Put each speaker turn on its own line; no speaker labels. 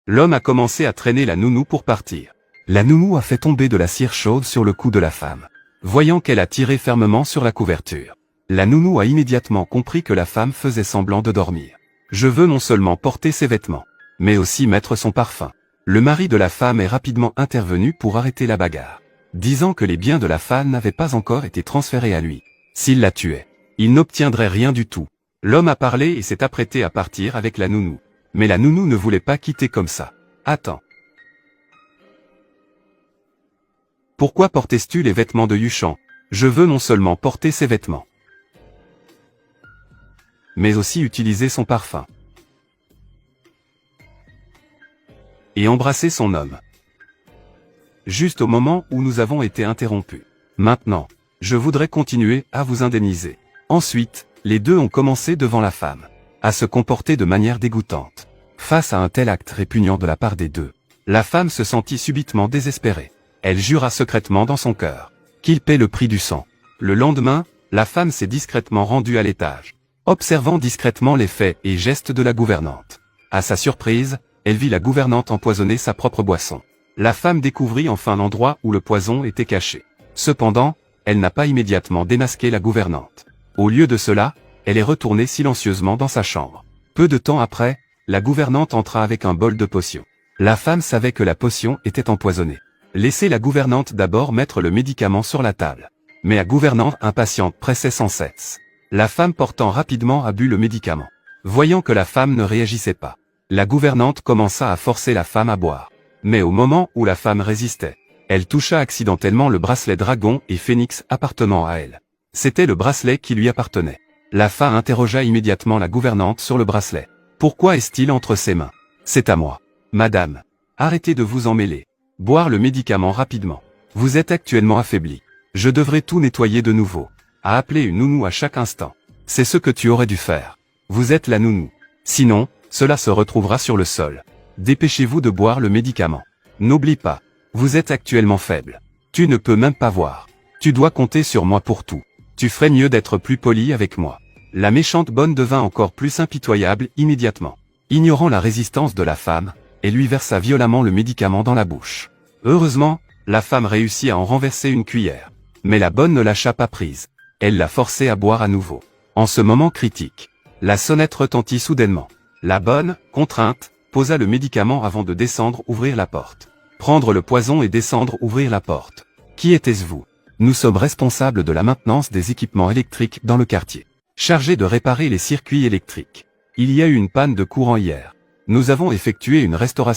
L'homme a commencé à traîner la nounou pour partir. La nounou a fait tomber de la cire chaude sur le cou de la femme. Voyant qu'elle a tiré fermement sur la couverture, la nounou a immédiatement compris que la femme faisait semblant de dormir. Je veux non seulement porter ses vêtements, mais aussi mettre son parfum. Le mari de la femme est rapidement intervenu pour arrêter la bagarre, disant que les biens de la femme n'avaient pas encore été transférés à lui. S'il la tuait, il n'obtiendrait rien du tout. L'homme a parlé et s'est apprêté à partir avec la nounou. Mais la nounou ne voulait pas quitter comme ça. Attends. Pourquoi portes-tu les vêtements de Yuchan? Je veux non seulement porter ses vêtements, mais aussi utiliser son parfum. Et embrasser son homme. Juste au moment où nous avons été interrompus. Maintenant, je voudrais continuer à vous indemniser. Ensuite, les deux ont commencé devant la femme à se comporter de manière dégoûtante. Face à un tel acte répugnant de la part des deux, la femme se sentit subitement désespérée. Elle jura secrètement dans son cœur qu'il paie le prix du sang. Le lendemain, la femme s'est discrètement rendue à l'étage, observant discrètement les faits et gestes de la gouvernante. À sa surprise, elle vit la gouvernante empoisonner sa propre boisson. La femme découvrit enfin l'endroit où le poison était caché. Cependant, elle n'a pas immédiatement démasqué la gouvernante. Au lieu de cela, elle est retournée silencieusement dans sa chambre. Peu de temps après, la gouvernante entra avec un bol de potion. La femme savait que la potion était empoisonnée. Laissez la gouvernante d'abord mettre le médicament sur la table. Mais la gouvernante impatiente pressait sans cesse. La femme portant rapidement a bu le médicament. Voyant que la femme ne réagissait pas, la gouvernante commença à forcer la femme à boire. Mais au moment où la femme résistait, elle toucha accidentellement le bracelet dragon et phénix appartenant à elle. C'était le bracelet qui lui appartenait. La femme interrogea immédiatement la gouvernante sur le bracelet. Pourquoi est-il entre ses mains? C'est à moi. Madame, arrêtez de vous en mêler. Boire le médicament rapidement. Vous êtes actuellement affaibli. Je devrais tout nettoyer de nouveau. À appeler une nounou à chaque instant. C'est ce que tu aurais dû faire. Vous êtes la nounou. Sinon, cela se retrouvera sur le sol. Dépêchez-vous de boire le médicament. N'oublie pas. Vous êtes actuellement faible. Tu ne peux même pas voir. Tu dois compter sur moi pour tout. Tu ferais mieux d'être plus poli avec moi. La méchante bonne devint encore plus impitoyable immédiatement. Ignorant la résistance de la femme, elle lui versa violemment le médicament dans la bouche. Heureusement, la femme réussit à en renverser une cuillère. Mais la bonne ne lâcha pas prise. Elle l'a forcée à boire à nouveau. En ce moment critique, la sonnette retentit soudainement. La bonne, contrainte, posa le médicament avant de descendre ouvrir la porte. Prendre le poison et descendre ouvrir la porte. Qui était-ce-vous? Nous sommes responsables de la maintenance des équipements électriques dans le quartier. Chargés de réparer les circuits électriques. Il y a eu une panne de courant hier. Nous avons effectué une restauration